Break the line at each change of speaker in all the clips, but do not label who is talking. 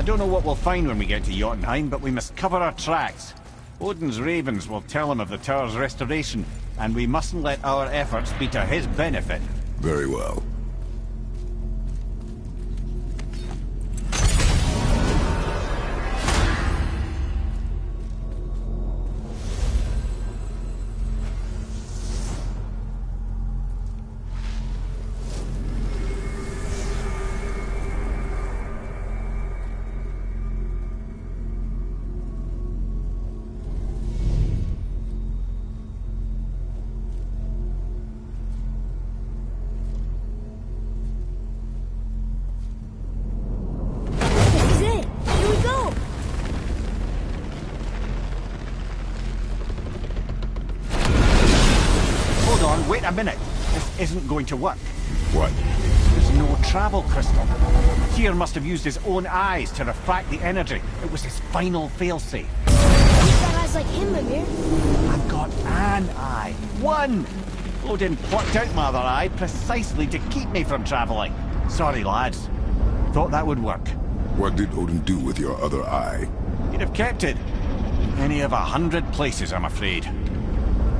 I don't know what we'll find when we get to Jotunheim, but we must cover our tracks. Odin's ravens will tell him of the tower's restoration, and we mustn't let our efforts be to his benefit.
Very well.
Wait a minute. This isn't going to work.
What?
There's no travel crystal. Tyr must have used his own eyes to refract the energy. It was his final failsafe.
You've got eyes like him, Mimir.
I've got an eye. One! Odin plucked out my other eye precisely to keep me from traveling. Sorry, lads. Thought that would work.
What did Odin do with your other eye?
He'd have kept it. Any of 100 places, I'm afraid.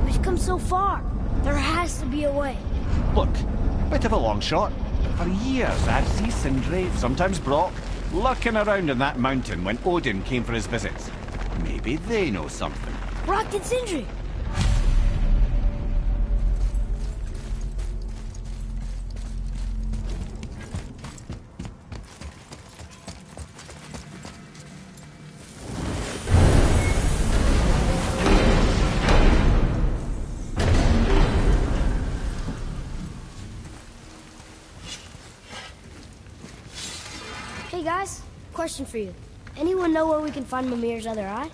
We've come so far. There has to be a way.
Look, bit of a long shot. For years I'd see Sindri, sometimes Brock, lurking around in that mountain when Odin came for his visits. Maybe they know something.
Brock and Sindri! Hey guys, question for you. Anyone know where we can find Mimir's other eye?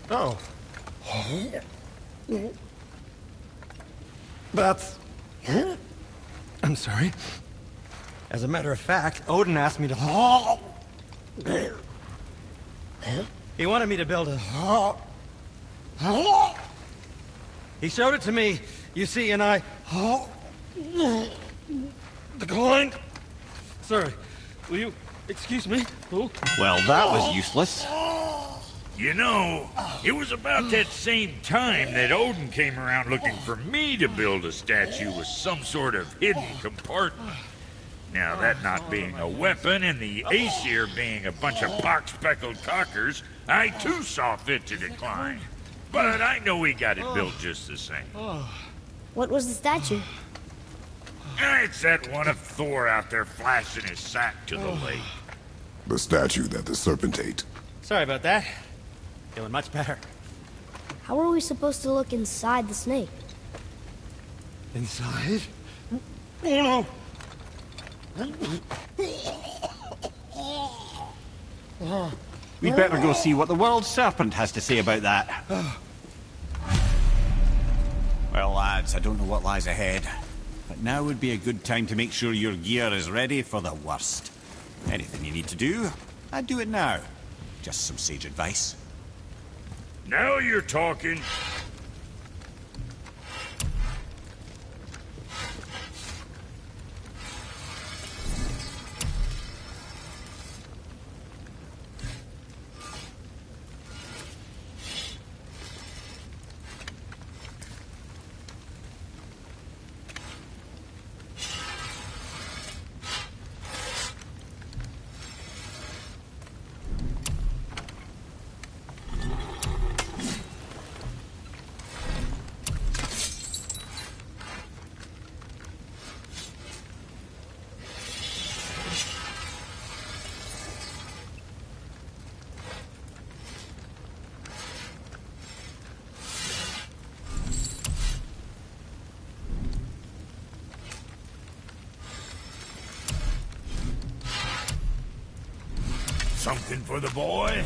Oh. That's... I'm sorry. As a matter of fact, Odin asked me to... He wanted me to build a... He showed it to me, you see, and I... declined. Sorry, will you excuse me? Oh.
Well, that was useless.
You know, it was about that same time that Odin came around looking for me to build a statue with some sort of hidden compartment. Now, that not being a weapon and the Aesir being a bunch of pock-speckled cockers, I too saw fit to decline. But I know he got it built just the same.
What was the statue?
It's that one of Thor out there flashing his sack to the lake.
The statue that the serpent ate.
Sorry about that. Feeling much better.
How are we supposed to look inside the snake?
Inside? Oh no!
We'd better go see what the world serpent has to say about that. Well, lads, I don't know what lies ahead, but now would be a good time to make sure your gear is ready for the worst. Anything you need to do, I'd do it now. Just some sage advice.
Now you're talking. Something for the boy?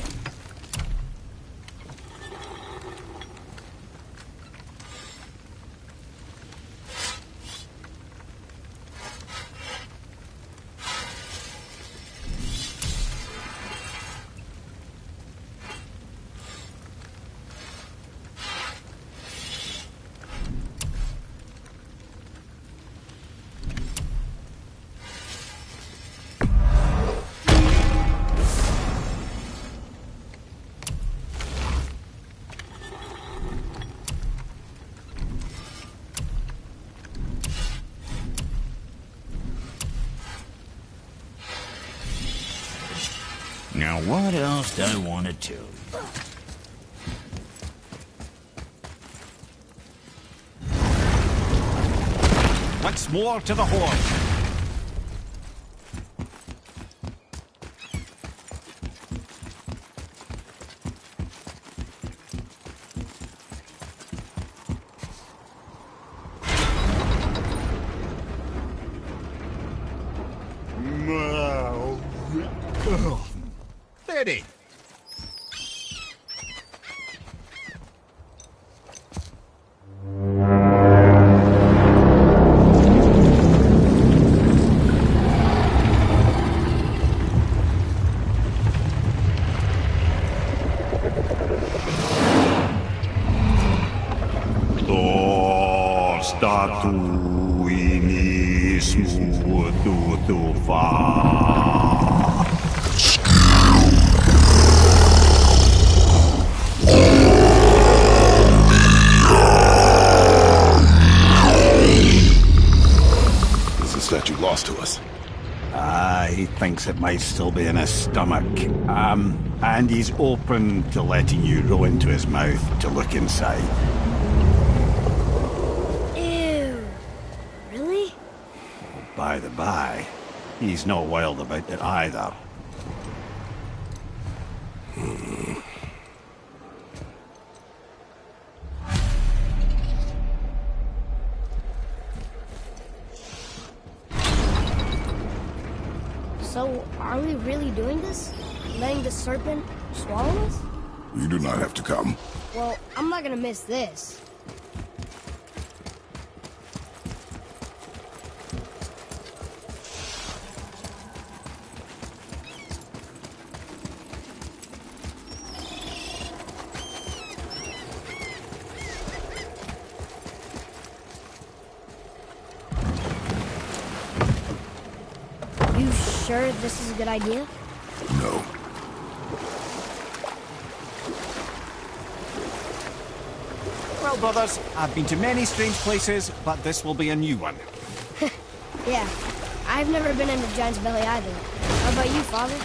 what else do I want to tell you?
Once more to the Horde. Steady.
Statue lost to us.
He thinks it might still be in his stomach. And he's open to letting you roll into his mouth to look inside.
Ew. Really?
By the by, he's not wild about it either.
So, are we really doing this? Letting the serpent swallow us?
You do not have to come.
Well, I'm not gonna miss this. You sure this is a good idea?
No.
Well, brothers, I've been to many strange places, but this will be a new one.
Yeah. I've never been in a giant's belly either. How about you, Father?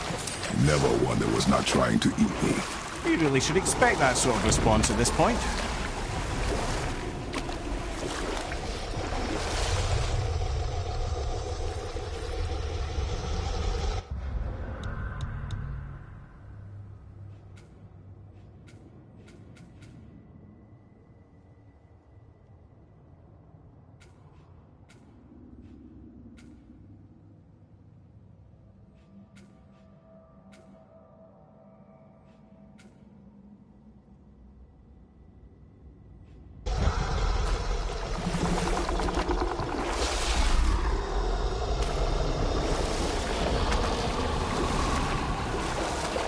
Never one that was not trying to eat me.
You really should expect that sort of response at this point.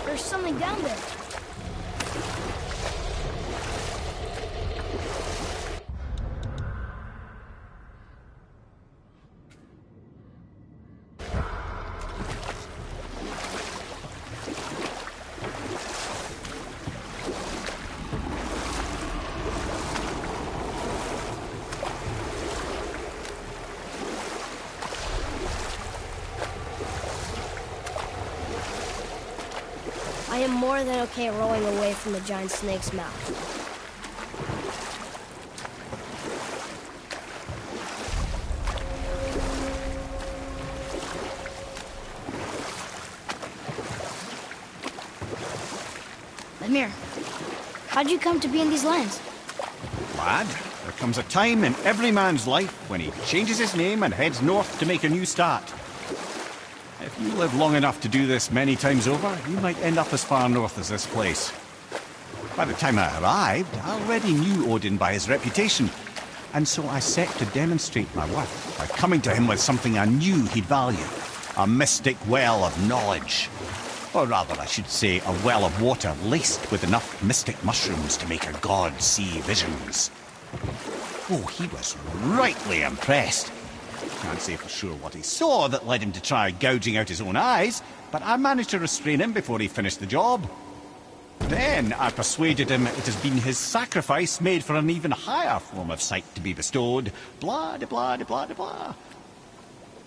There's something down there. I am more than okay rowing away from the giant snake's mouth. Lemire, how'd you come to be in these lands?
Lad, there comes a time in every man's life when he changes his name and heads north to make a new start. If you live long enough to do this many times over, you might end up as far north as this place. By the time I arrived, I already knew Odin by his reputation, and so I set to demonstrate my worth by coming to him with something I knew he'd value. A mystic well of knowledge. Or rather, I should say, a well of water laced with enough mystic mushrooms to make a god see visions. Oh, he was rightly impressed. Can't say for sure what he saw that led him to try gouging out his own eyes, but I managed to restrain him before he finished the job. Then I persuaded him it has been his sacrifice made for an even higher form of sight to be bestowed. Blah, de blah, de blah, de blah.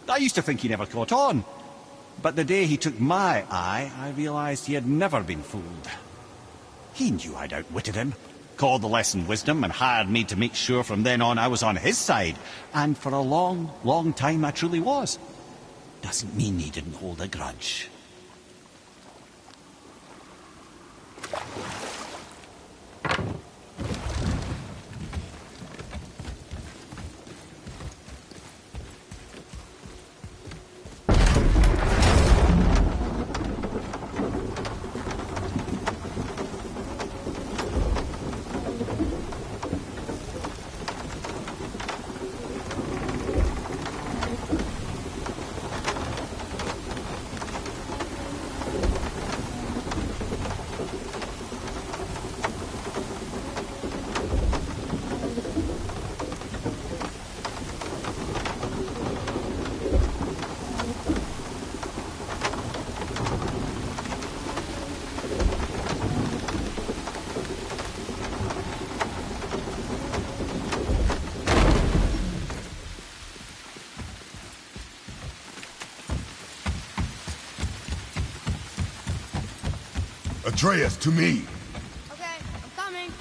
I used to think he never caught on. But the day he took my eye, I realized he had never been fooled. He knew I'd outwitted him, called the lesson wisdom, and hired me to make sure from then on I was on his side. And for a long, long time I truly was. Doesn't mean he didn't hold a grudge.
Atreus, to me!
Okay, I'm coming.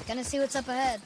Gonna see what's up ahead.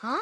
Huh?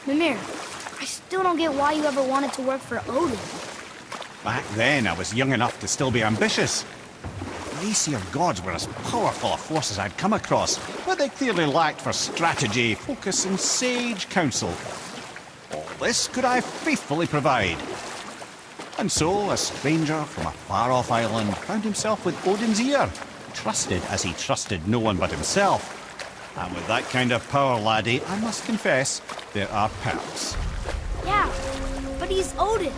Mimir, I still don't get why you ever wanted to work for Odin.
Back then, I was young enough to still be ambitious. The Aesir gods were as powerful a force as I'd come across, but they clearly lacked for strategy, focus, and sage counsel. All this could I faithfully provide. And so, a stranger from a far-off island found himself with Odin's ear, trusted as he trusted no one but himself. And with that kind of power, laddie, I must confess, there are perks.
Yeah, but he's Odin.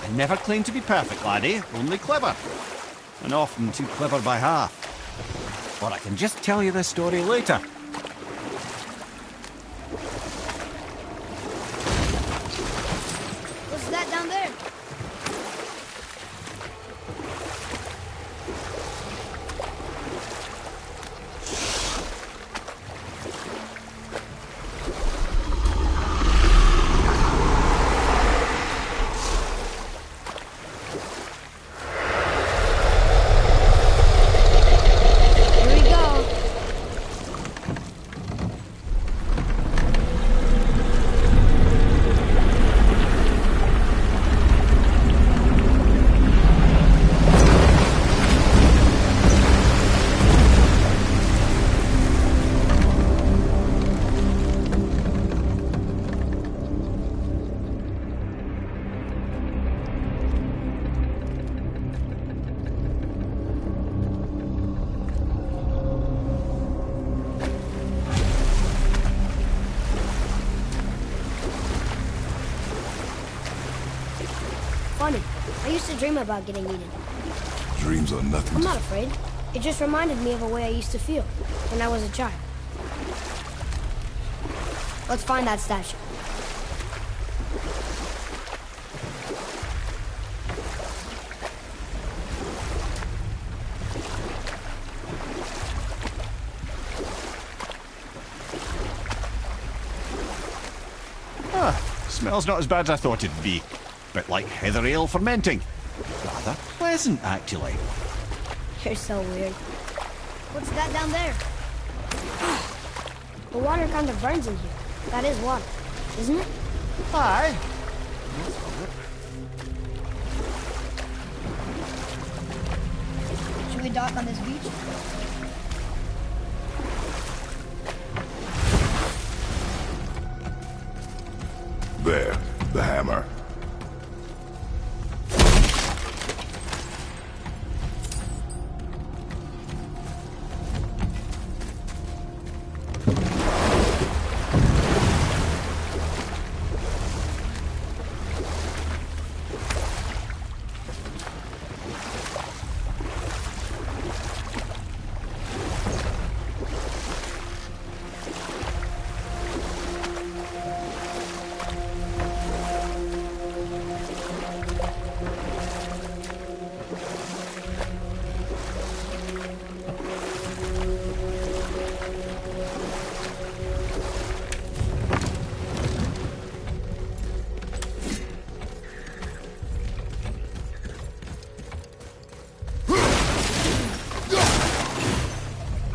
I never claimed to be perfect, laddie, only clever. And often too clever by half. Or I can just tell you this story later.
What's that down there? Here we go. Funny, I used to dream about getting eaten.
Dreams are nothing
I'm
to...
not afraid. It just reminded me of a way I used to feel when I was a child. Let's find that statue.
Smells not as bad as I thought it'd be. Bit like heather ale fermenting. Rather pleasant, actually.
You're so weird. What's that down there? The water kind of burns in here. That is water, isn't it?
Aye.
Should we dock on this beach?
There, the hammer.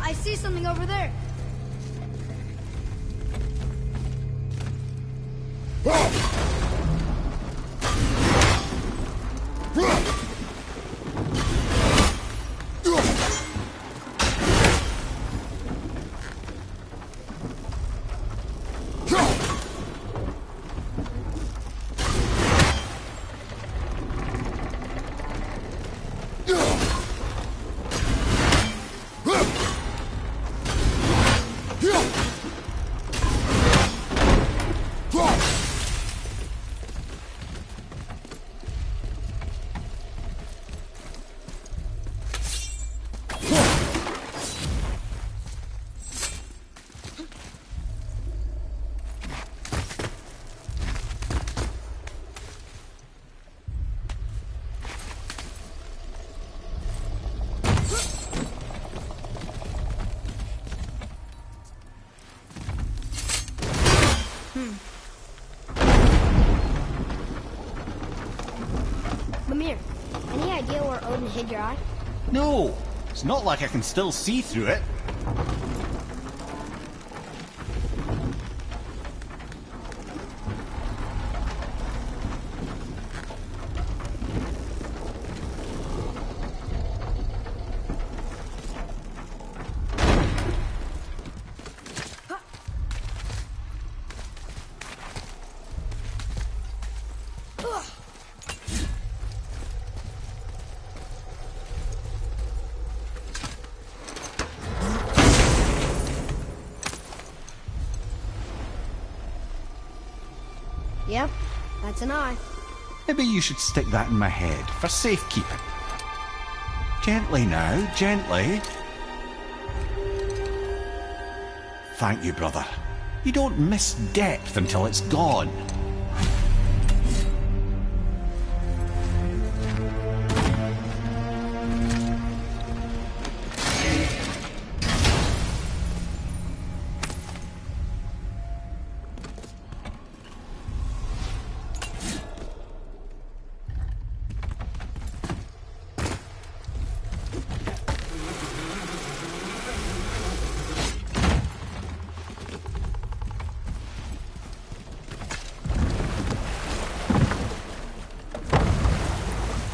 I see something over there. Mimir, any idea where Odin hid your eye?
No, it's not like I can still see through it.
Yep, that's an eye.
Maybe you should stick that in my head for safekeeping. Gently now, gently. Thank you, brother. You don't miss depth until it's gone.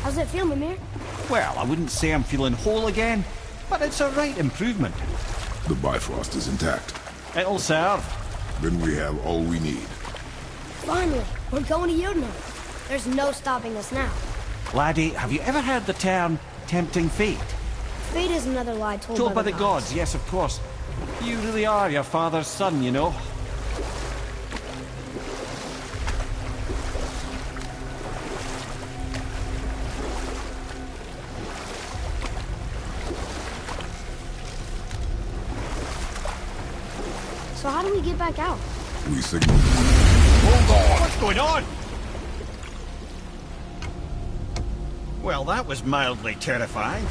How's it feel, Mimir?
Well, I wouldn't say I'm feeling whole again, but it's a right improvement.
The Bifrost is intact.
It'll serve.
Then we have all we need.
Finally, we're going to Yudno. There's no stopping us now.
Laddie, have you ever heard the term tempting fate?
Fate is another lie told
Told
by the gods.
yes, of course. You really are your father's son, you know.
So how do we get back out?
We signal.
Hold on! What's going on? Well, that was mildly terrifying.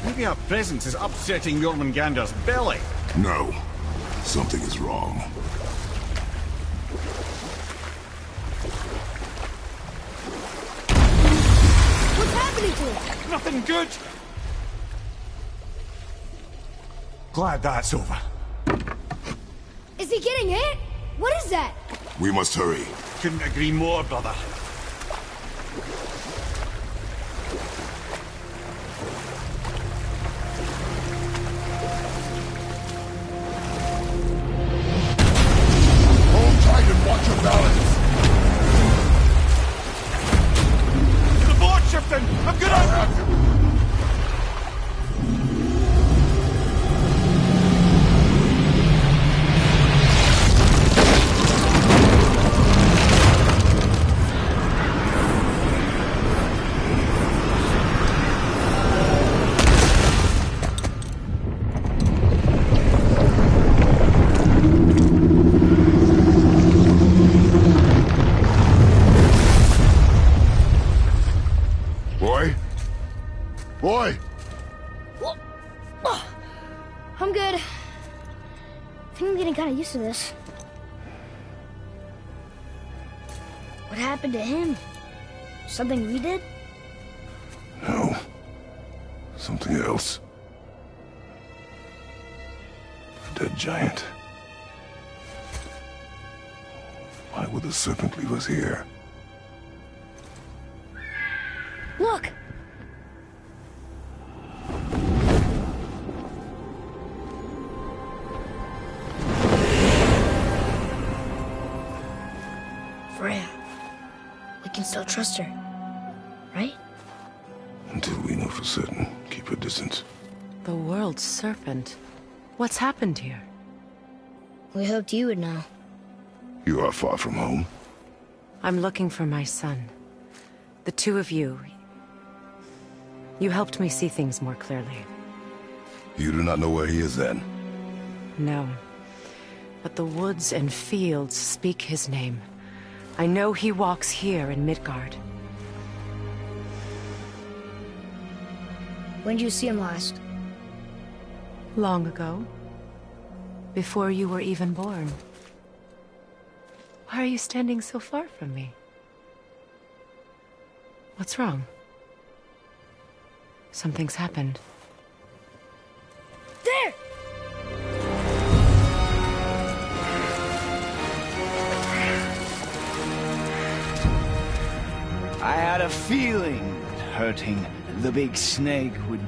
Maybe our presence is upsetting Jormungandr's belly.
No. Something is wrong.
What's happening to him?
Nothing good. Glad that's over.
Is he getting hit? What is that?
We must hurry.
Couldn't agree more, brother.
Hold tight and watch your balance.
The board's shifting! I'm gonna...
Boy!
I'm good. I think I'm getting kind of used to this. What happened to him? Something we did?
No. Something else. A dead giant. Why would the serpent leave us here?
Look! Freya. We can still trust her. Right?
Until we know for certain, keep her distance.
The world's serpent. What's happened here?
We hoped you would know.
You are far from home.
I'm looking for my son. The two of you. You helped me see things more clearly.
You do not know where he is then?
No. But the woods and fields speak his name. I know he walks here in Midgard.
When did you see him last?
Long ago. Before you were even born. Why are you standing so far from me? What's wrong? Something's happened.
There!
I had a feeling that hurting the big snake would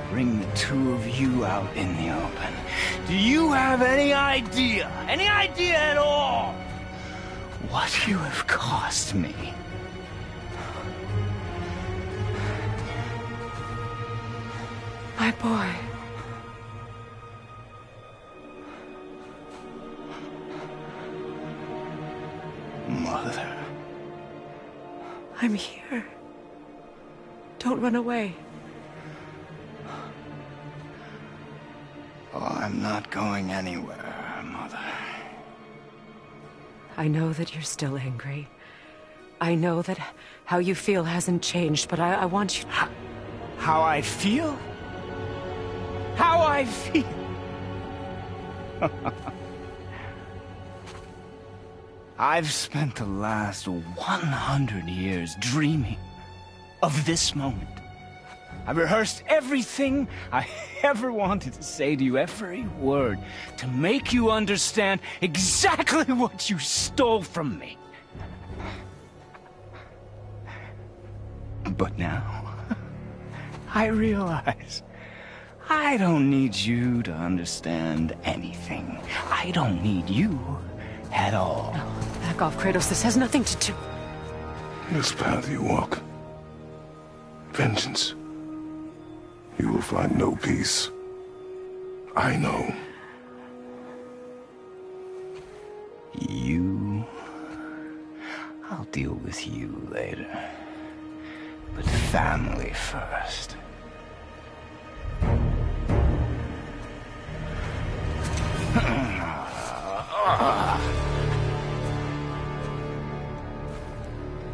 bring the two of you out in the open. Do you have any idea at all, what you have cost me?
My boy.
Mother.
I'm here. Don't run away.
Oh, I'm not going anywhere, Mother.
I know that you're still angry. I know that how you feel hasn't changed, but I want you...
How I feel? How I feel? I've spent the last 100 years dreaming of this moment. I rehearsed everything I ever wanted to say to you, every word, to make you understand exactly what you stole from me. But now, I realize I don't need you to understand anything. I don't need you at all.
No, back off, Kratos. This has nothing to do...
This path you walk, vengeance, you will find no peace. I know.
You... I'll deal with you later. But family first.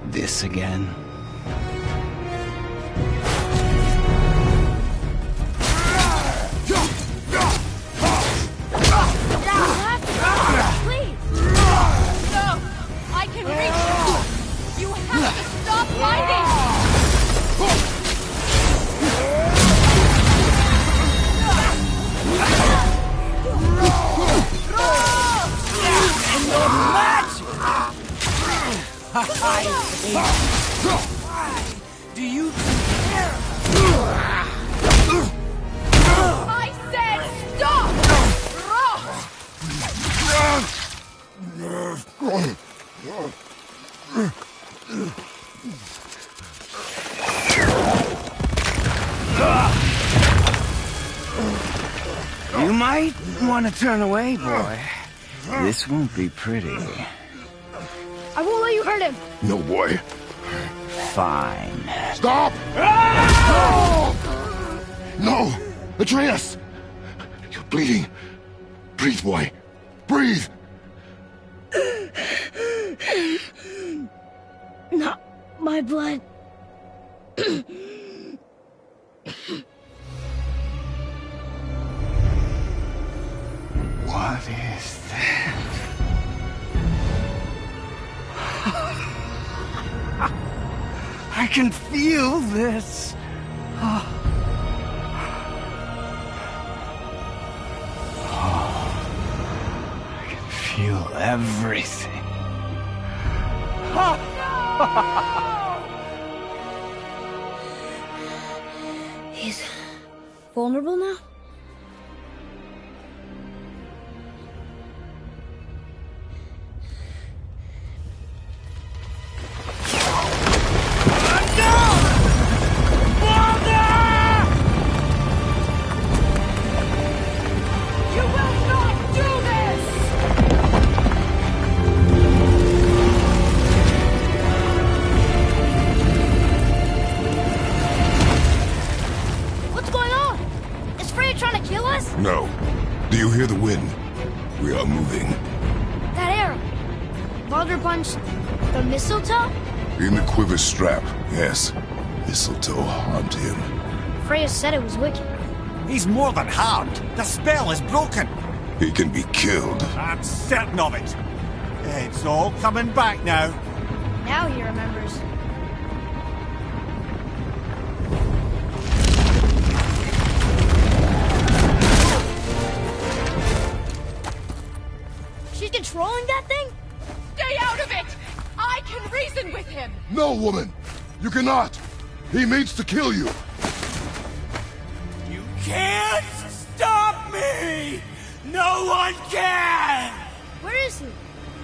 This again?
Please!
No! I can reach you! You have to stop fighting!
Do you care?
I said stop!
You might want to turn away, boy. This won't be pretty.
I won't let you hurt him.
No, boy.
Fine.
Stop! No! Atreus! You're bleeding. Breathe, boy. Breathe!
Not my blood.
What is that? I can feel this. I can feel everything.
He's vulnerable now?
You will not do this!
What's going on? Is Freya trying to kill us?
No. Do you hear the wind? We are moving.
That arrow. Baldur punched the mistletoe?
In the quiver strap, yes. Mistletoe harmed him.
Freya said it was wicked.
He's more than harmed. The spell is broken.
He can be killed.
I'm certain of it. It's all coming back now.
Now he remembers. She's controlling that thing?
Stay out of it! I can reason with him!
No, woman! You cannot! He means to kill you!
You can't stop me! No one can!
Where is he?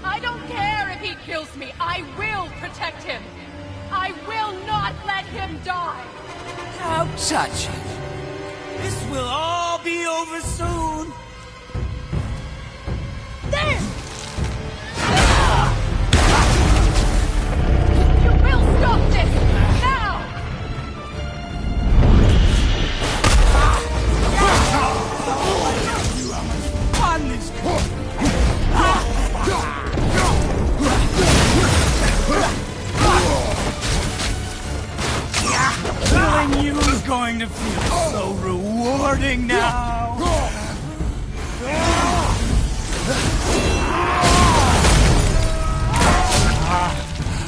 I don't care if he kills me. I will protect him. I will not let him die.
Don't touch it. This will all be over soon.
There!
You will stop
going to feel so rewarding now.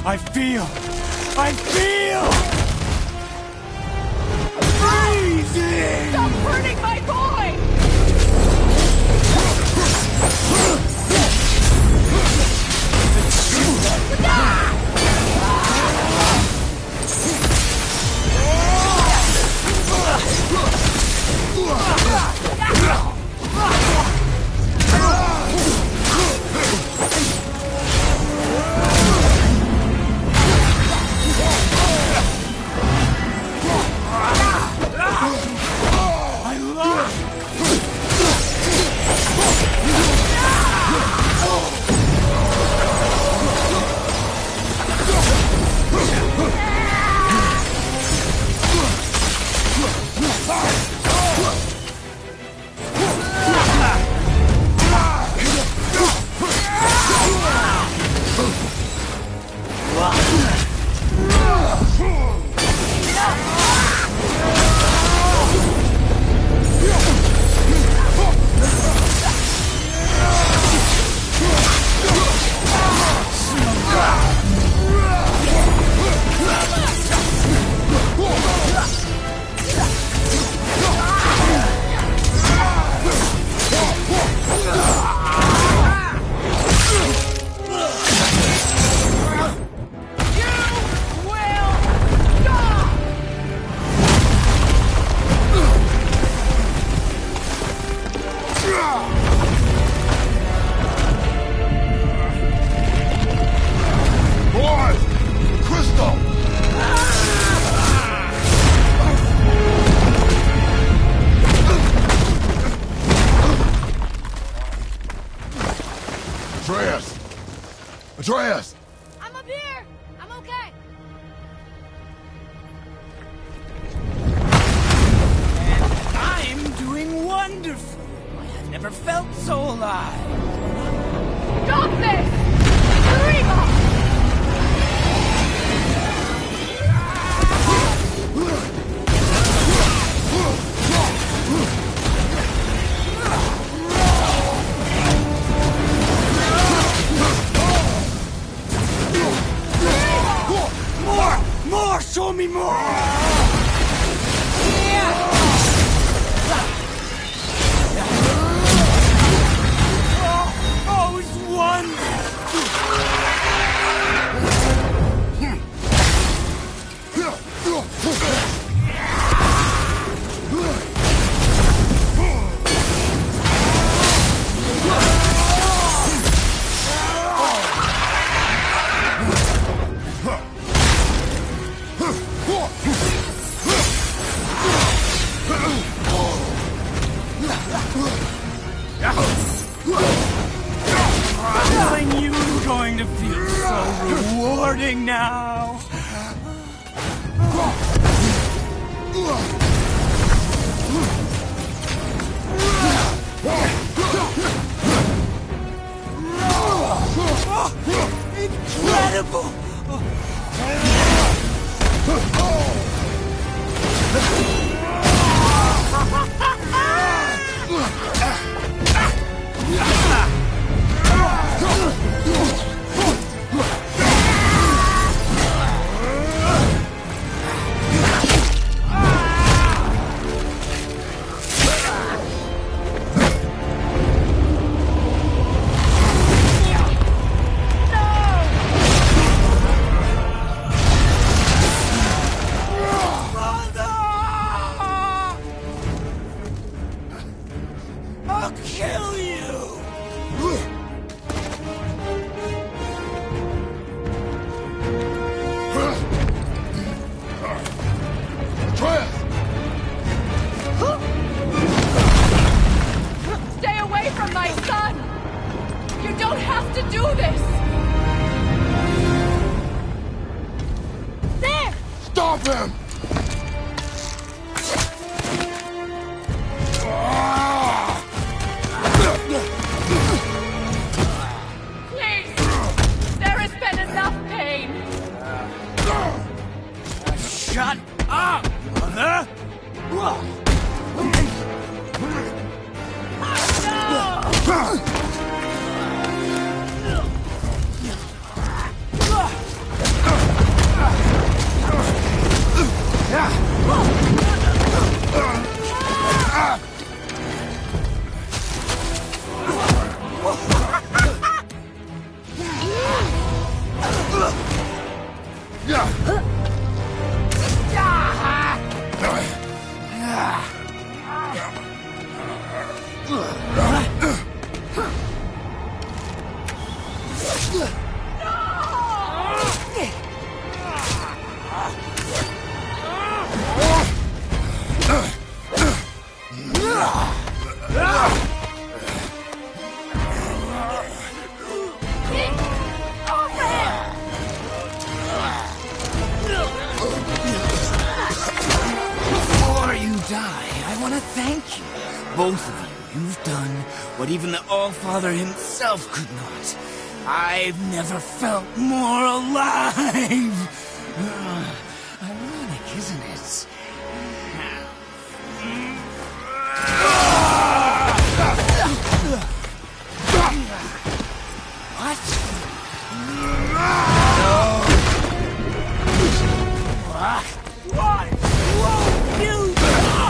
I feel freezing!
Stop hurting my boy!
Atreus!
I'm up here! I'm okay!
And I'm doing wonderful. I've never felt so alive.
Stop this! Rima!
More! Show me more! Oh, it's I knew you were going to feel so rewarding now. Incredible! I'll kill you!
Stay away from my son! You don't have to do this!
There!
Stop him!
Please! There has been enough pain!
Shut up, Mother! Before you die, I want to thank you. Both of you. You've done what even the All-Father himself could not. I've never felt more alive. Ironic, isn't it? What? Why won't you die?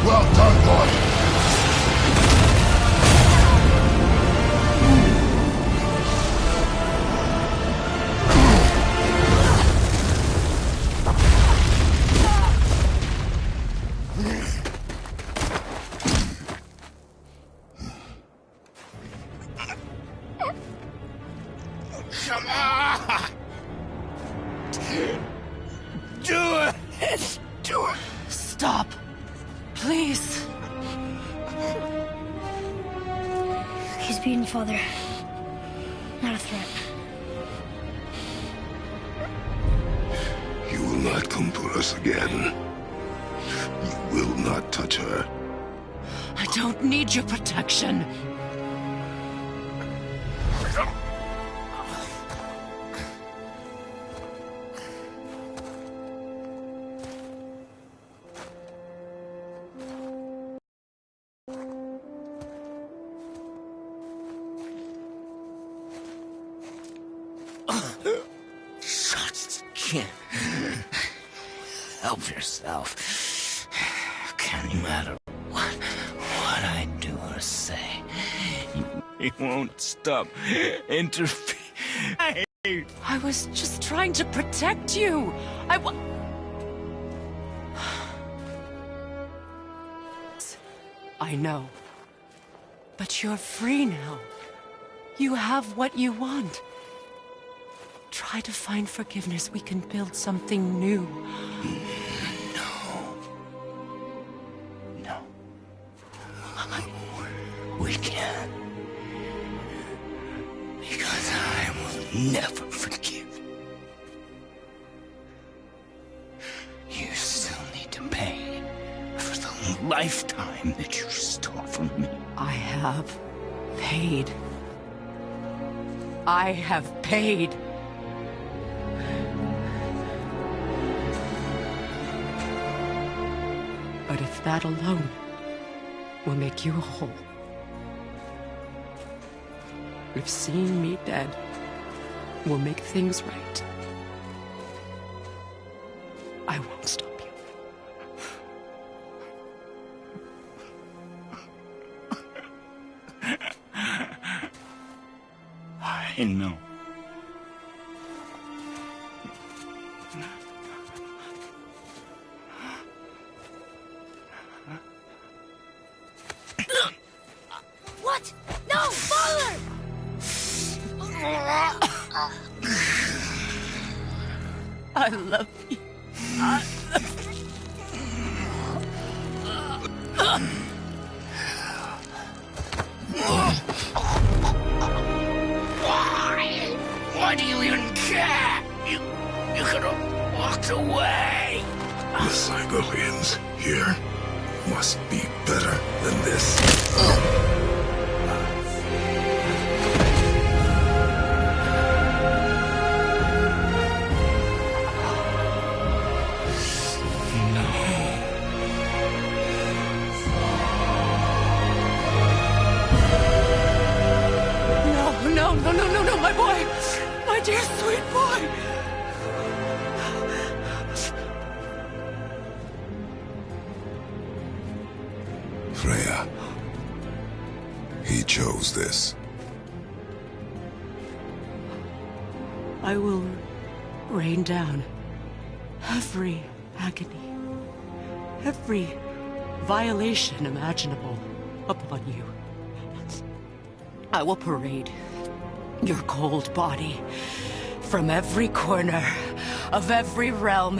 Well done, boy.
Come on! Do it! Do it!
Stop. Please.
He's beaten, Father. Not a threat.
You will not come for us again. You will not touch her.
I don't need your protection.
Shots can't help yourself. Can no matter what He won't stop interfering.
I was just trying to protect you. I know. But you're free now. You have what you want. Try to find forgiveness. We can build something new.
No. We can't. Because I will never forgive. You still need to pay for the lifetime that you stole from me.
I have paid. I have paid. But if that alone will make you whole, if seeing me dead will make things right, I won't stop you.
I know.
What? No, Father!
I love you.
Why do you even care? You could have walked away.
The Siberians here must be better than this.
No, my boy! My dear sweet boy!
Freya. He chose this.
I will rain down every agony, every violation imaginable upon you. I will parade your cold body from every corner of every realm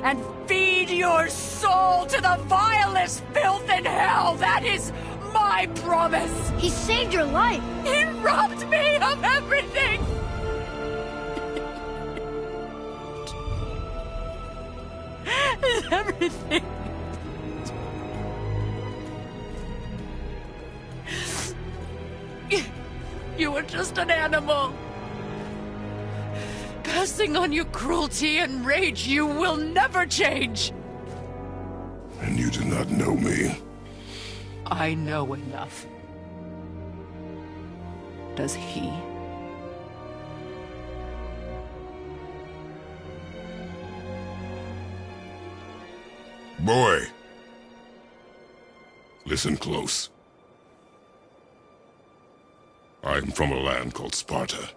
and feed your soul to the vilest filth in hell. That is my promise.
He saved your life.
He robbed me of everything. Everything. You were just an animal. Passing on your cruelty and rage, you will never change.
And you do not know me.
I know enough. Does he?
Boy. Listen close. I'm from a land called Sparta.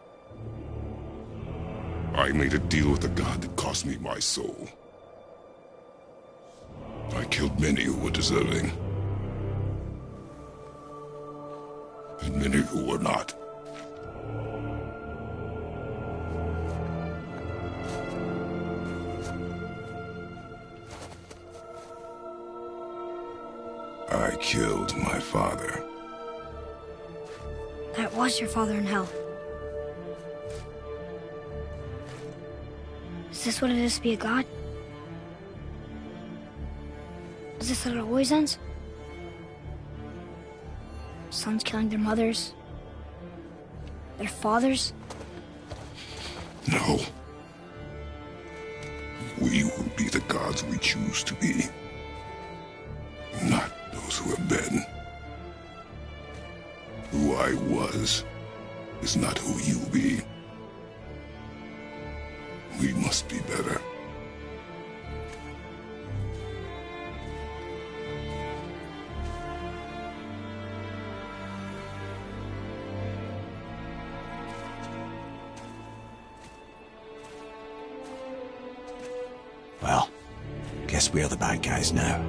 I made a deal with the god that cost me my soul. I killed many who were deserving. And many who were not. I killed my father.
That was your father in hell. Is this what it is to be a god? Is this how it always ends? Sons killing their mothers? Their fathers?
No. We will be the gods we choose to be. Not those who have been. Who I was is not who you be. We must be better.
Well, guess we're the bad guys now.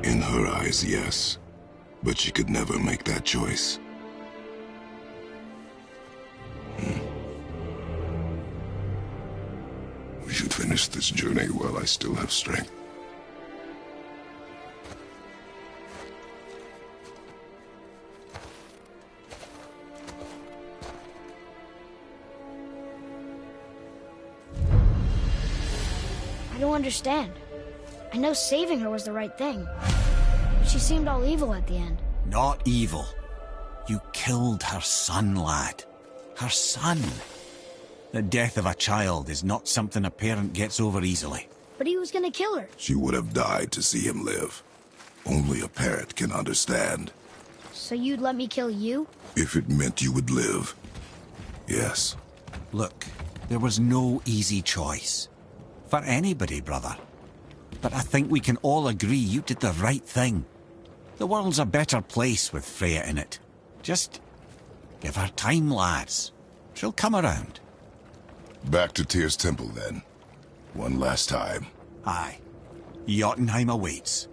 In her eyes, yes. But she could never make that choice. We should finish this journey while I still have strength.
I don't understand. I know saving her was the right thing. But she seemed all evil at the end.
Not evil. You killed her son, lad. Her son. The death of a child is not something a parent gets over easily.
But he was gonna kill her.
She would have died to see him live. Only a parent can understand.
So you'd let me kill you?
If it meant you would live. Yes.
Look, there was no easy choice. For anybody, brother. But I think we can all agree you did the right thing. The world's a better place with Freya in it. Just give her time, lads. She'll come around.
Back to Tyr's temple, then. One last time.
Aye. Jotunheim awaits.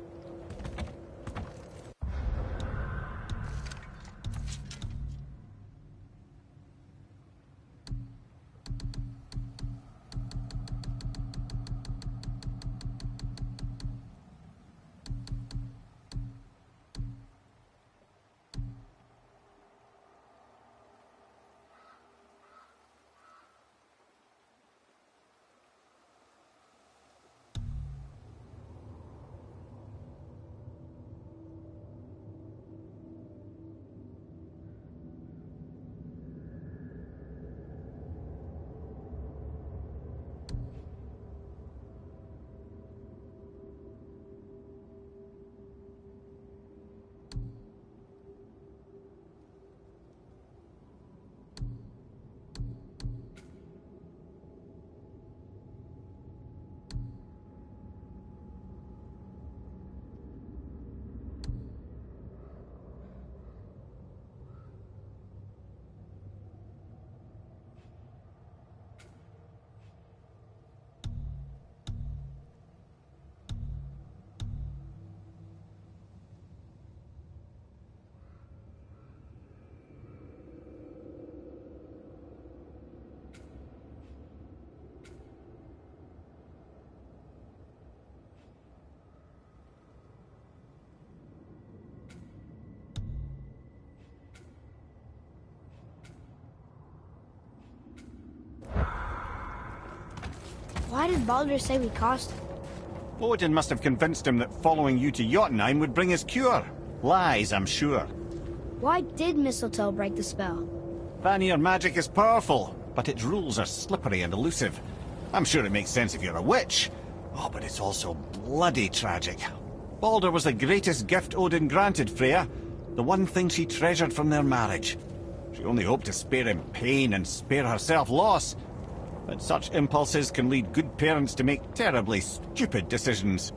Why did Baldur say we cost him?
Odin must have convinced him that following you to Jotunheim would bring his cure. Lies, I'm sure.
Why did mistletoe break the spell?
Vanir magic is powerful, but its rules are slippery and elusive. I'm sure it makes sense if you're a witch. Oh, but it's also bloody tragic. Baldur was the greatest gift Odin granted Freya, the one thing she treasured from their marriage. She only hoped to spare him pain and spare herself loss. But such impulses can lead good parents to make terribly stupid decisions.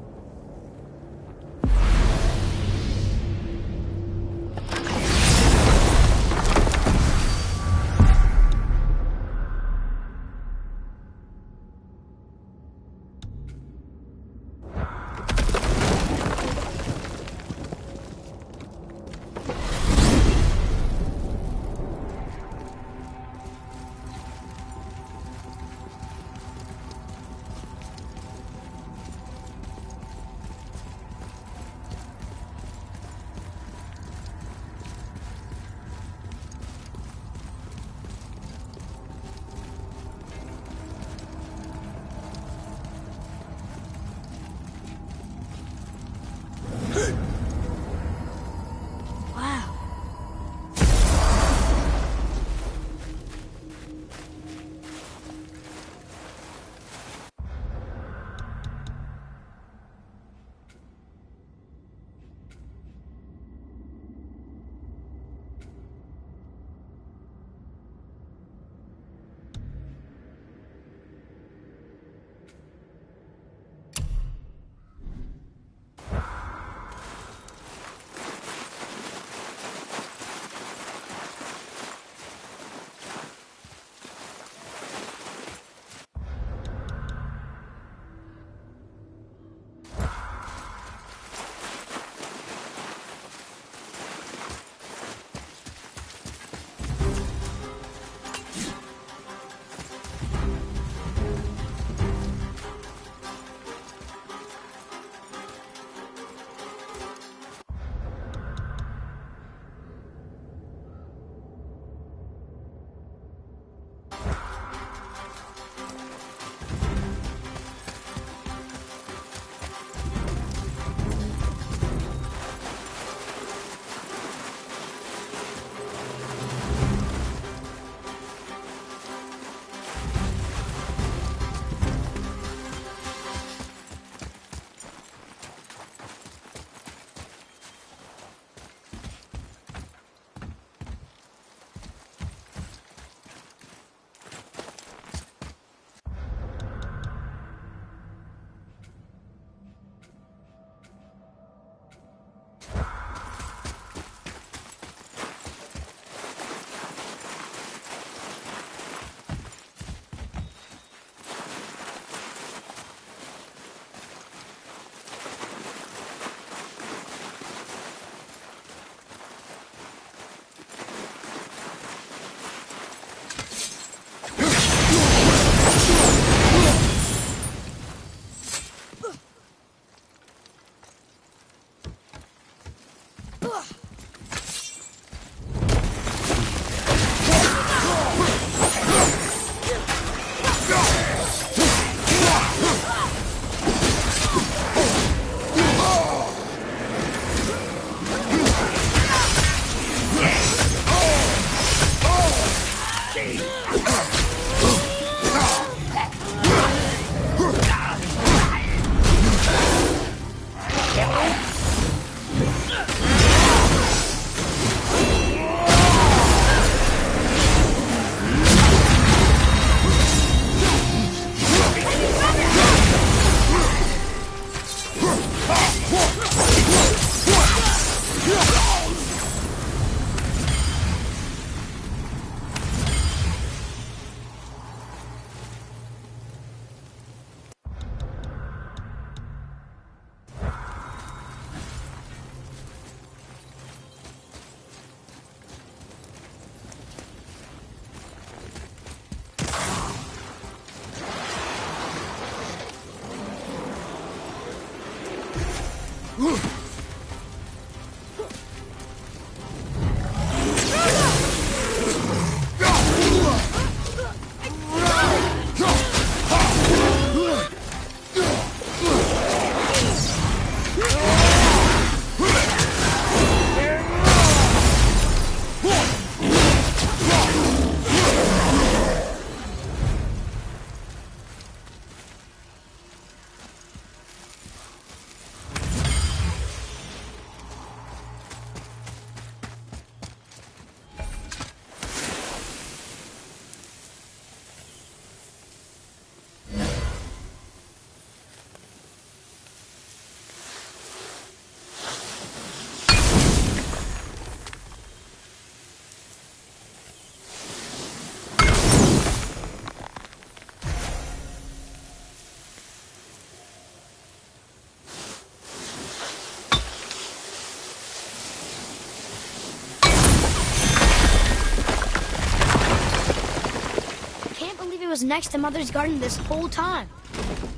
He was next to Mother's garden this whole time.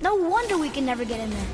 No wonder we can never get in there.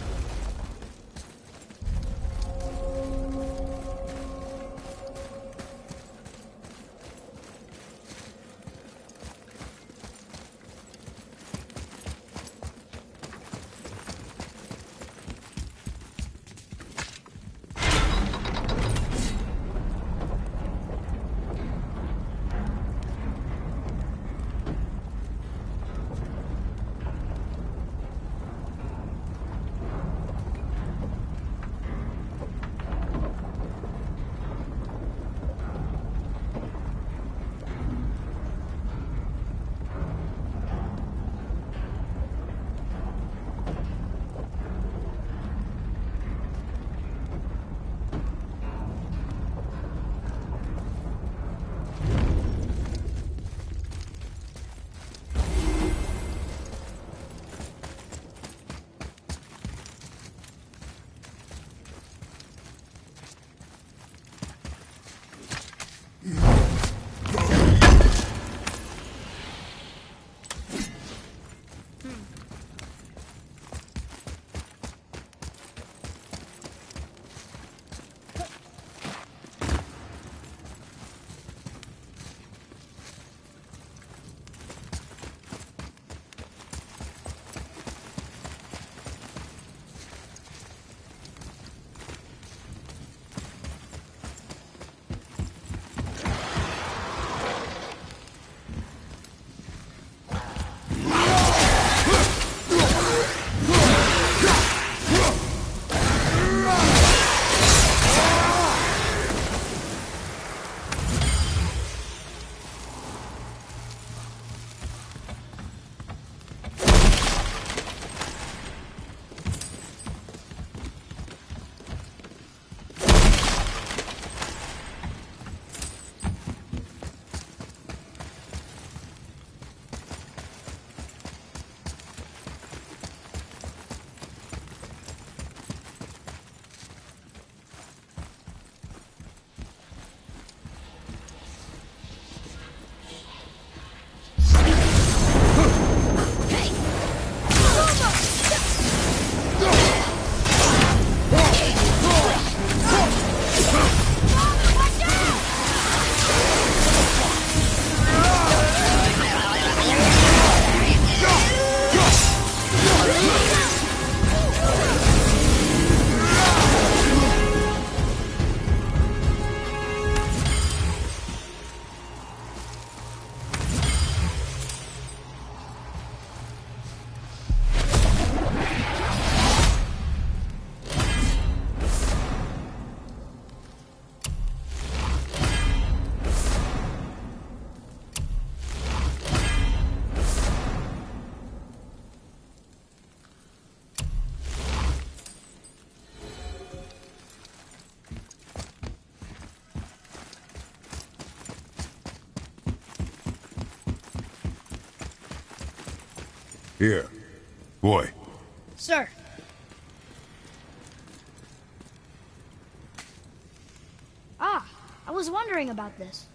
Here. Boy.
Sir. Ah, I was wondering about this.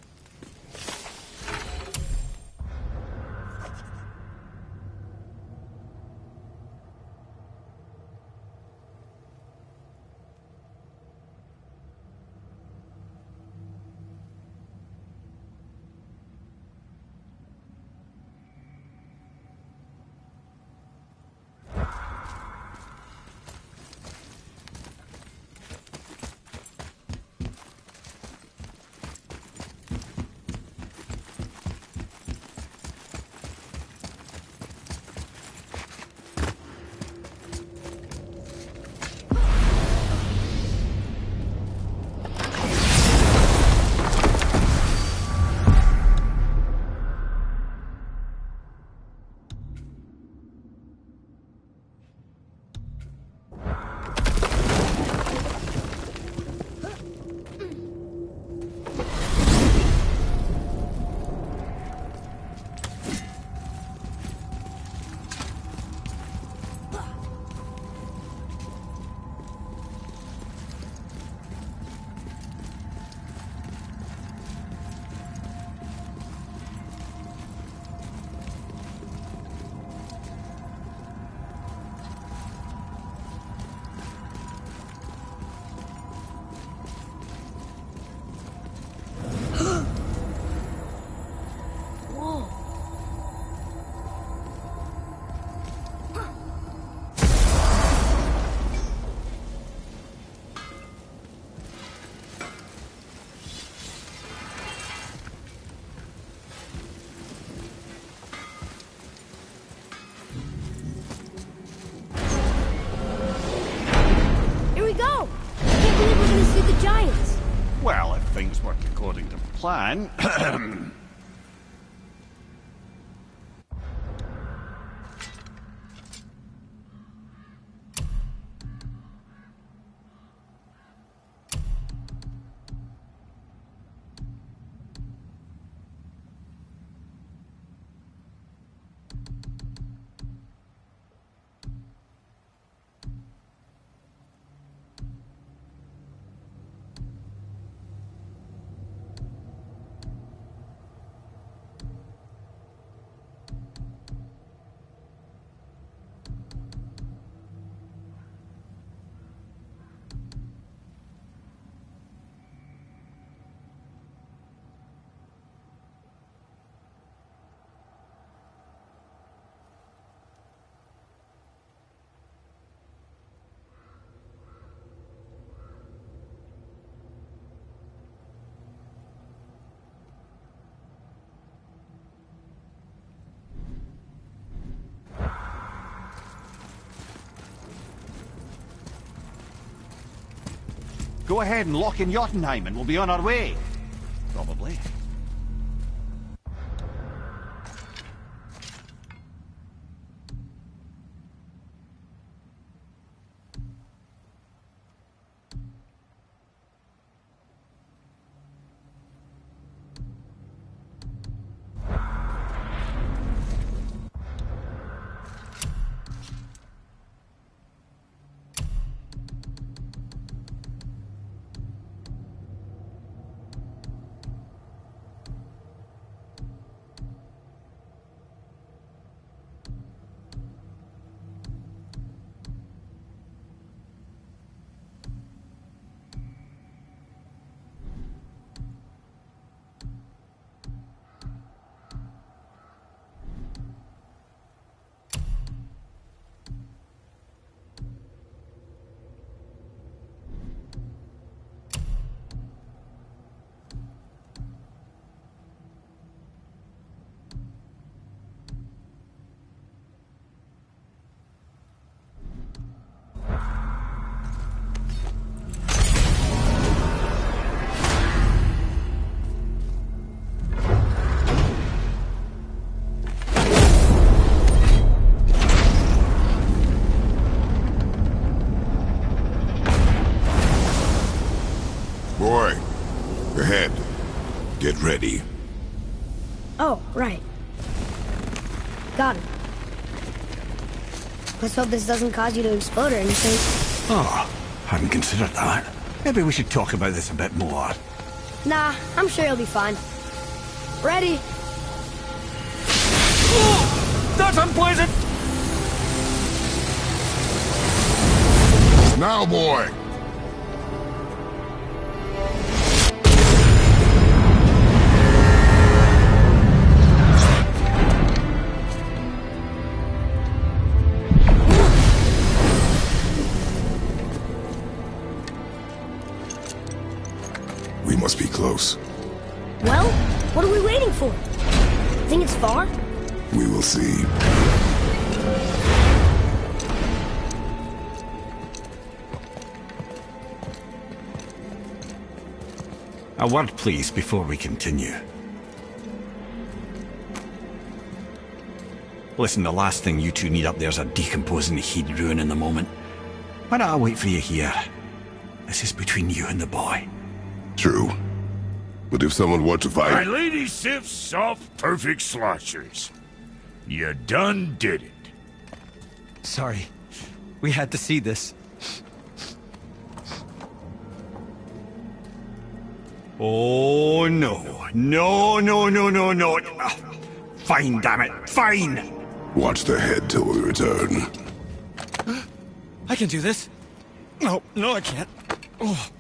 go? I can't believe we're gonna see the giants.
Well, if things work according to plan... Go ahead and lock in Jotunheim and we'll be on our way. Probably.
Boy, ahead. Get ready.
Oh, right. Got it. Let's hope this doesn't cause you to explode or anything.
Oh, hadn't considered that. Maybe we should talk about this a bit more.
Nah, I'm sure you'll be fine. Ready?
Oh, that's unpleasant!
Now, boy! We must be close.
Well, what are we waiting for? Think it's far?
We will see.
A word, please, before we continue. Listen, the last thing you two need up there's a decomposing heat ruin in the moment. Why don't I wait for you here? This is between you and the boy.
True. But if someone were to
My
fight...
lady Sif's soft, perfect sloshers. You done did it.
Sorry. We had to see this.
Oh, no. No, no, no, no, no. Fine, damn it. Fine!
Watch the head till we return.
I can do this. No, no, I can't. Oh.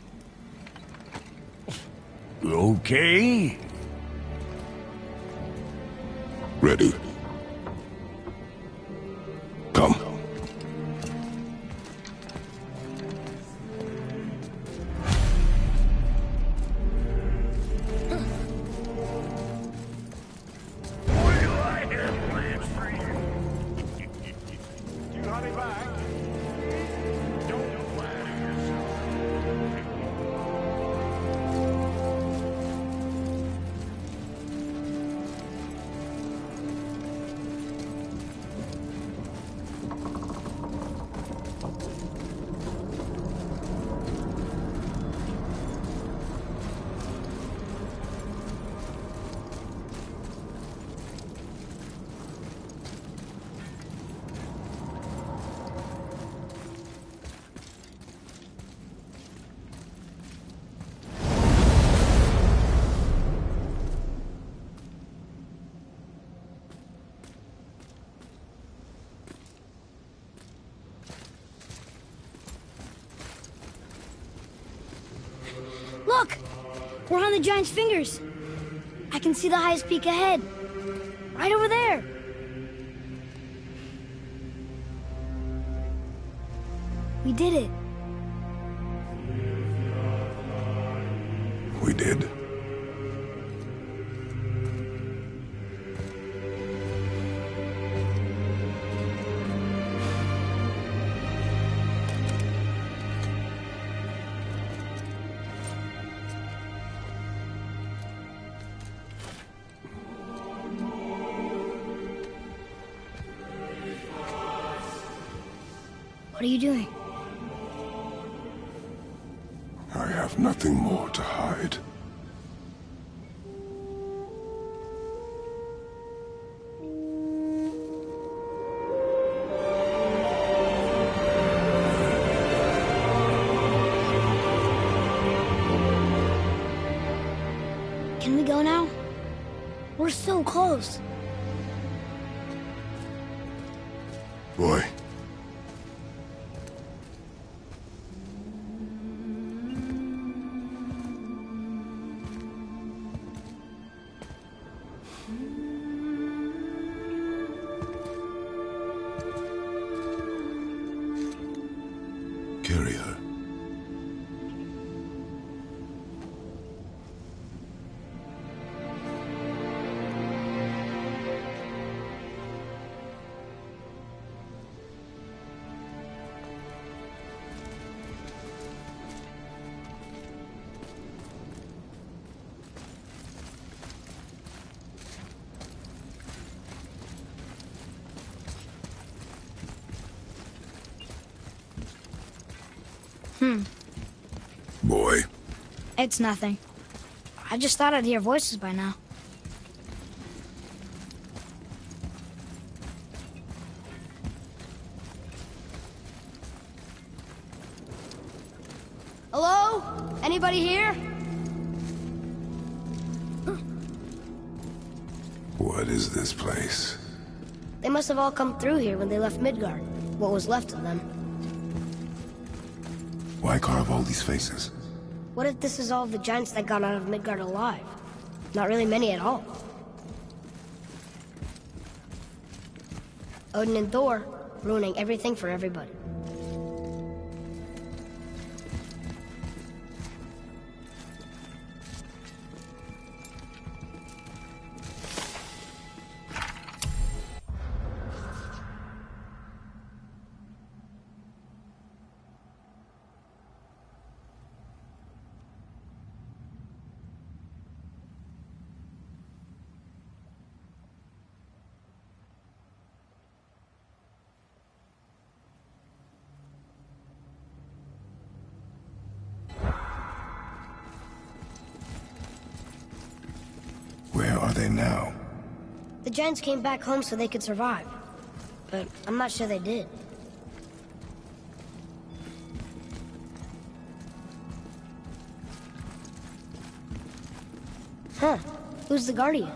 Okay.
Ready. Come.
Look! We're on the giant's fingers. I can see the highest peak ahead. Right over there. We did it.
We did.
What are you doing?
I have nothing more to hide.
Can we go now? We're so close.
Boy. Carry her. Boy.
It's nothing. I just thought I'd hear voices by now. Hello? Anybody here?
What is this place?
They must have all come through here when they left Midgard. What was left of them.
Why carve all these faces?
What if this is all the giants that got out of Midgard alive? Not really many at all. Odin and Thor, ruining everything for everybody.
Where are they now?
The giants came back home so they could survive. But I'm not sure they did. Huh. Who's the Guardian?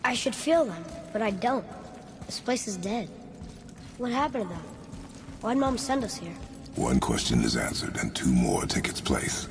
I should feel them, but I don't. This place is dead. What happened to them? Why'd Mom send us here?
One question is answered, and two more take its place.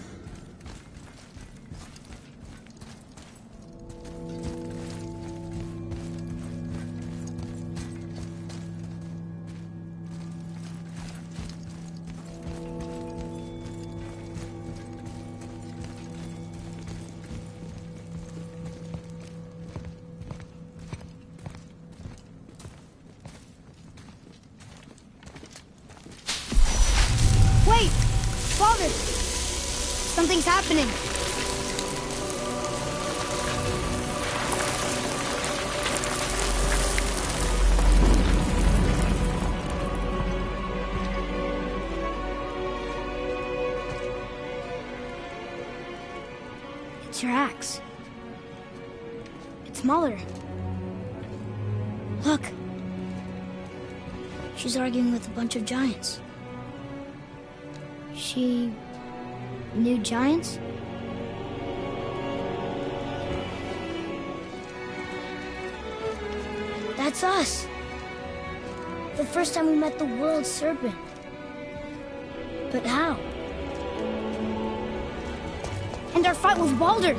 Something's happening. It's your axe. It's Mother. Look. She's arguing with a bunch of giants. She knew giants? That's us. The first time we met the world serpent. But how? And our fight with Baldur.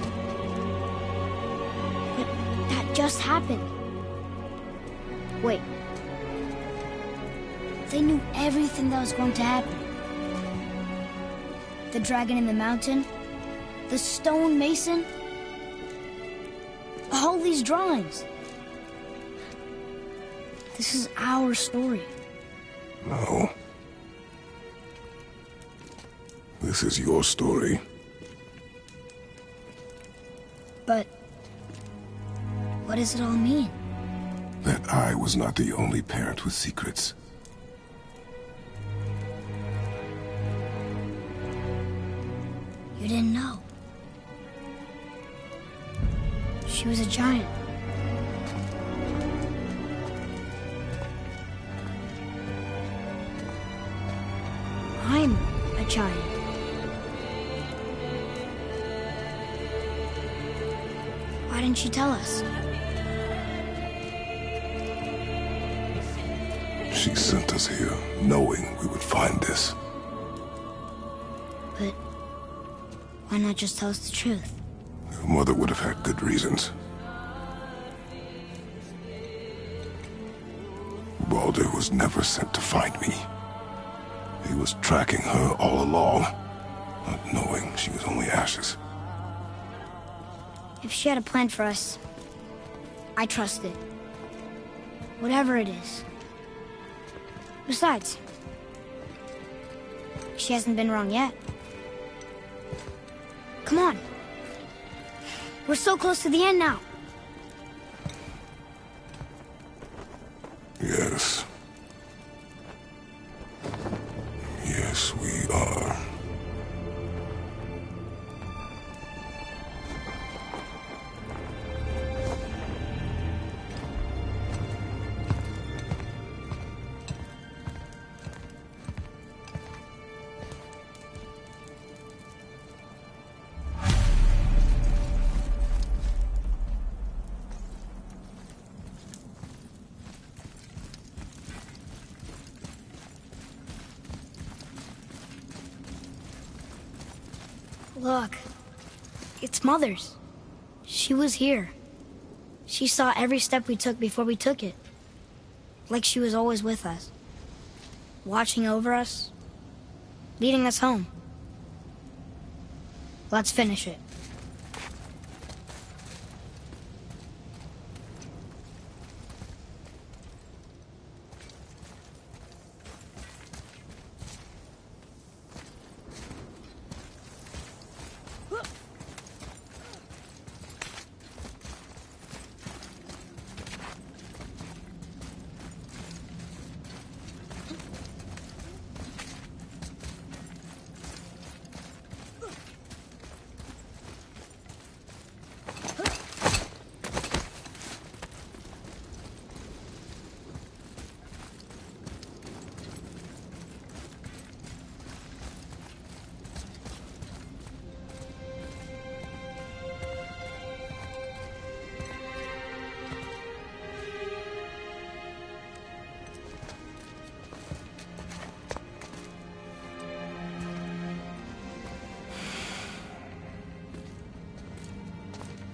But that just happened. Wait. They knew everything that was going to happen. The dragon in the mountain, the stone mason, all these drawings. This is our story.
No. This is your story.
But what does it all mean?
That I was not the only parent with secrets.
You didn't know. She was a giant. I'm a giant. Why didn't she tell us?
She sent us here, knowing we would find this.
But why not just tell us the truth?
Your mother would have had good reasons. Baldur was never sent to find me. He was tracking her all along, not knowing she was only ashes.
If she had a plan for us, I trust it. Whatever it is. Besides, she hasn't been wrong yet. Come on. We're so close to the end now.
Yes. Yes, we are.
Look, it's Mother's. She was here. She saw every step we took before we took it. Like she was always with us. Watching over us. Leading us home. Let's finish it.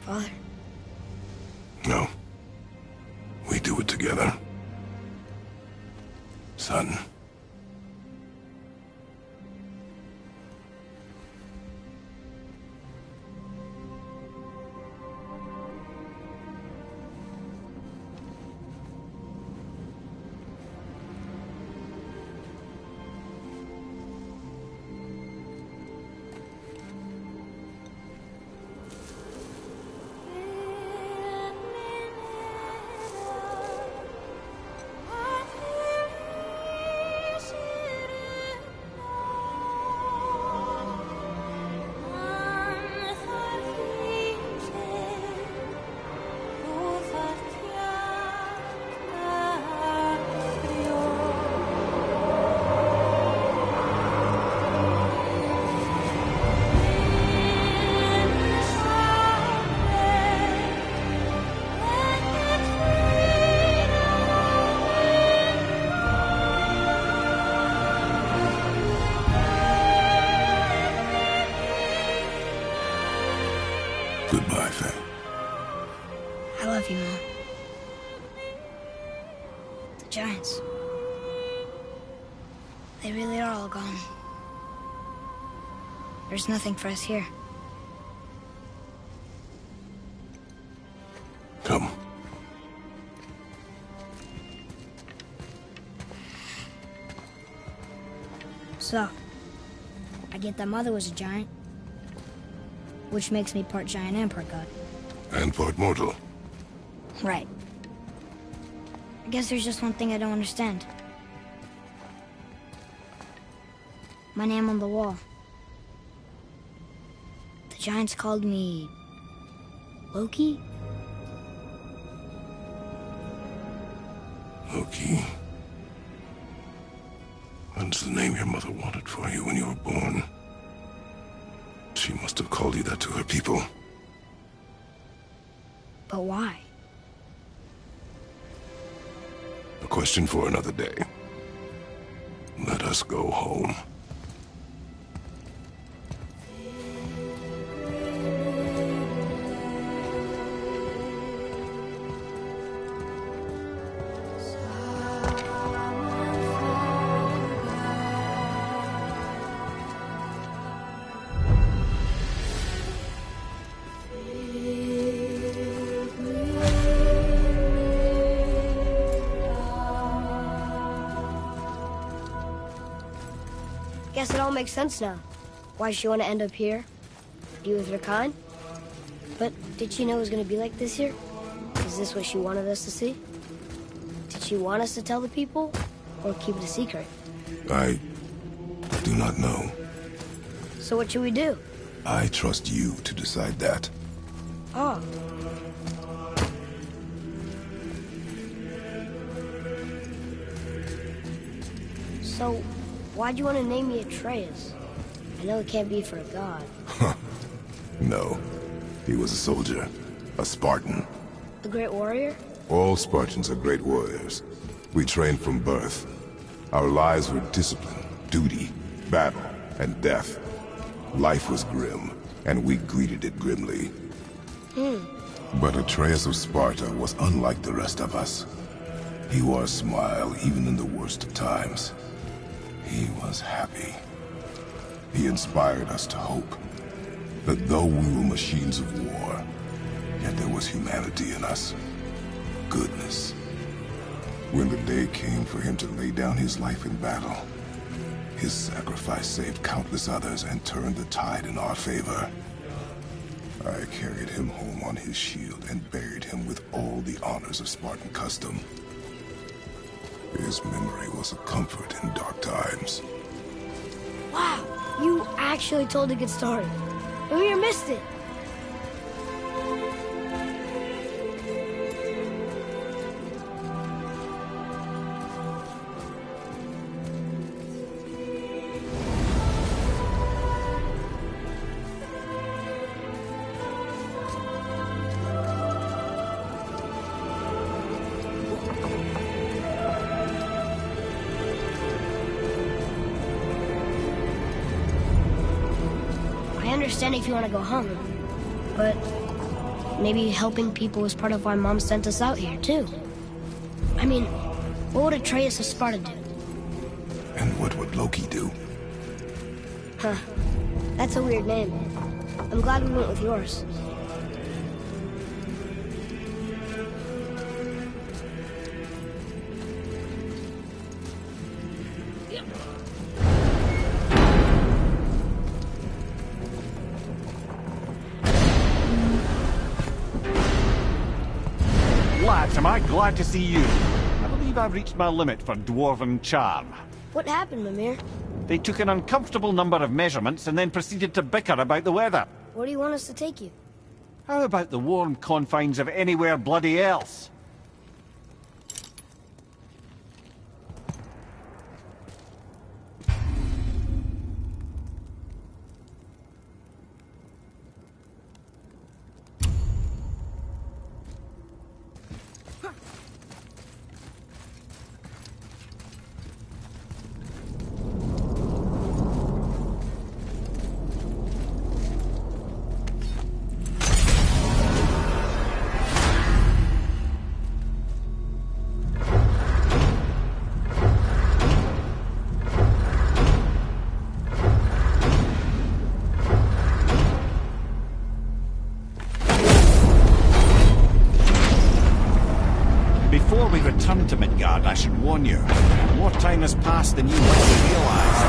Father.
No. We do it together. Son.
Giants. They really are all gone. There's nothing for us here.
Come.
So, I get that Mother was a giant, which makes me part giant and part god.
And part mortal.
Right. I guess there's just one thing I don't understand. My name on the wall. The giants called me... Loki?
Loki. That's the name your mother wanted for you when you were born. She must have called you that to her people.
But why?
A question for another day. Let us go home.
Guess it all makes sense now. Why she want to end up here? Be with her kind? But did she know it was going to be like this here? Is this what she wanted us to see? Did she want us to tell the people? Or keep it a secret?
I do not know.
So what should we do?
I trust you to decide that.
Oh. So, why'd you want to name me Atreus? I know it can't be for a god.
No. He was a soldier. A Spartan.
A great warrior?
All Spartans are great warriors. We trained from birth. Our lives were discipline, duty, battle, and death. Life was grim, and we greeted it grimly. But Atreus of Sparta was unlike the rest of us. He wore a smile even in the worst of times. He was happy. He inspired us to hope that though we were machines of war, yet there was humanity in us. Goodness. When the day came for him to lay down his life in battle, his sacrifice saved countless others and turned the tide in our favor. I carried him home on his shield and buried him with all the honors of Spartan custom. His memory was a comfort in dark times.
Wow, you actually told a good story. Ymir missed it. I understand if you want to go home, but maybe helping people is part of why Mom sent us out here, too. I mean, what would Atreus of Sparta do?
And what would Loki do?
Huh. That's a weird name. I'm glad we went with yours.
Lads, am I glad to see you. I believe I've reached my limit for dwarven charm.
What happened, Mimir?
They took an uncomfortable number of measurements and then proceeded to bicker about the weather.
Where do you want us to take you?
How about the warm confines of anywhere bloody else? return to Midgard, I should warn you. More time has passed than you likely realise.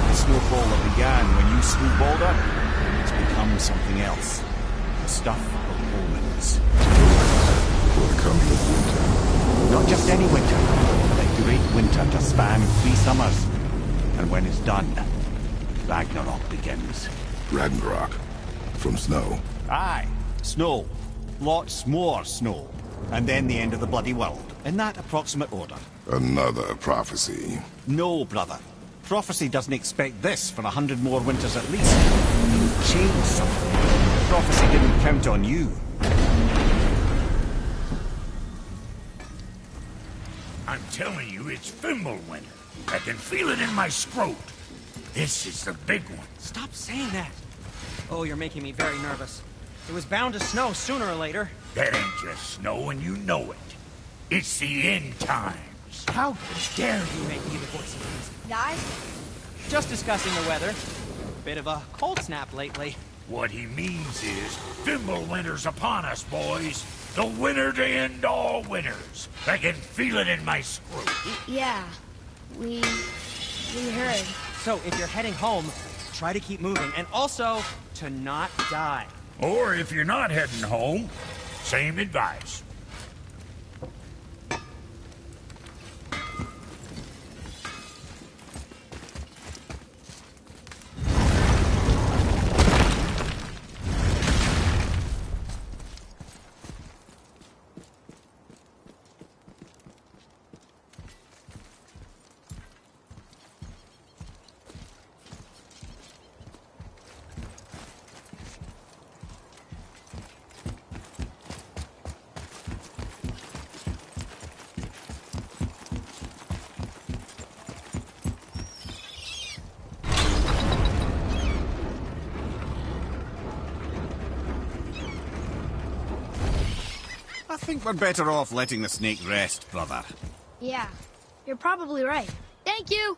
The snowfall that began when you slew Balder has become something else. The stuff of omens.
For the coming of winter.
Not just any winter. The great winter to span 3 summers. And when it's done, Ragnarok begins.
Ragnarok. From snow.
Aye. Snow. Lots more snow. And then the end of the bloody world. In that approximate order.
Another prophecy.
No, brother. Prophecy doesn't expect this for 100 more winters at least. You changed something. Prophecy didn't count on you.
I'm telling you, it's Fimbulwinter. I can feel it in my scrot. This is the big one.
Stop saying that. Oh, you're making me very nervous. It was bound to snow sooner or later.
That ain't just snow, and you know it. It's the end times.
How dare you make me the voice of reason?
Guys?
Just discussing the weather. Bit of a cold snap lately.
What he means is, Fimbulwinter's upon us, boys. The winter to end all winters. I can feel it in my scrot.
Yeah. We heard.
So, if you're heading home, try to keep moving, and also to not die.
Or if you're not heading home, same advice.
I think we're better off letting the snake rest, brother.
Yeah. You're probably right. Thank you!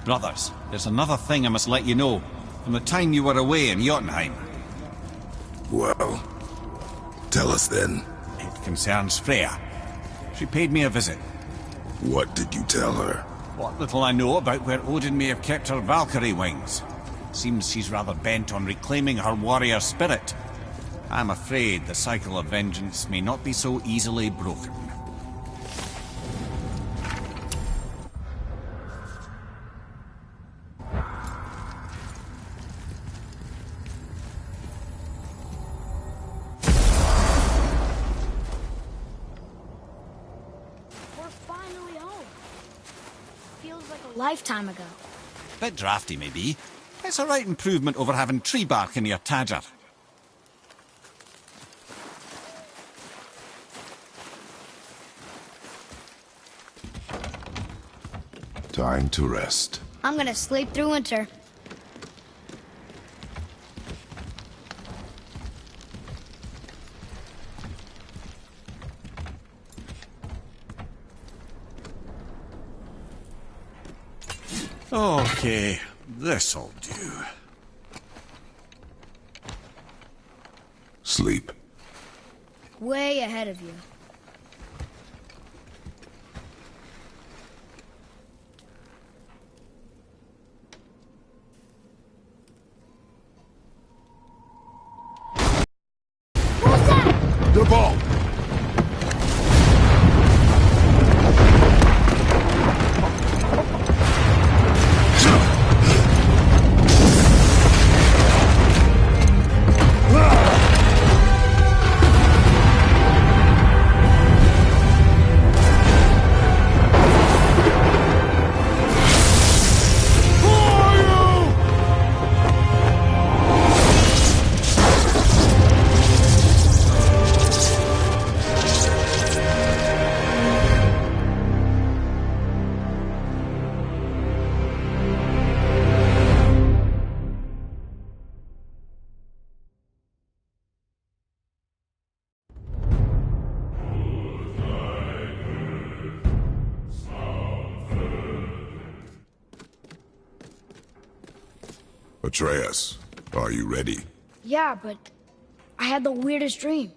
Brothers, there's another thing I must let you know. From the time you were away in Jotunheim.
Well, tell us then.
It concerns Freya. She paid me a visit.
What did you tell her?
What little I know about where Odin may have kept her Valkyrie wings. Seems she's rather bent on reclaiming her warrior spirit. I'm afraid the cycle of vengeance may not be so easily broken.
Lifetime ago.
Bit drafty, maybe. It's a right improvement over having tree bark in your tadger.
Time to rest.
I'm gonna sleep through winter.
Okay, this'll do.
Sleep.
Way ahead of you. What's that?
The ball! Atreus, are you ready?
Yeah, but I had the weirdest dream.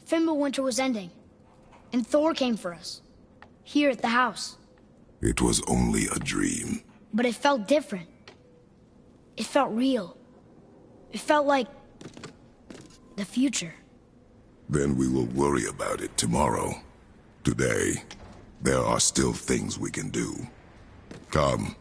Fimbulwinter was ending, and Thor came for us, here at the house.
It was only a dream.
But it felt different. It felt real. It felt like the future.
Then we will worry about it tomorrow. Today, there are still things we can do. Come.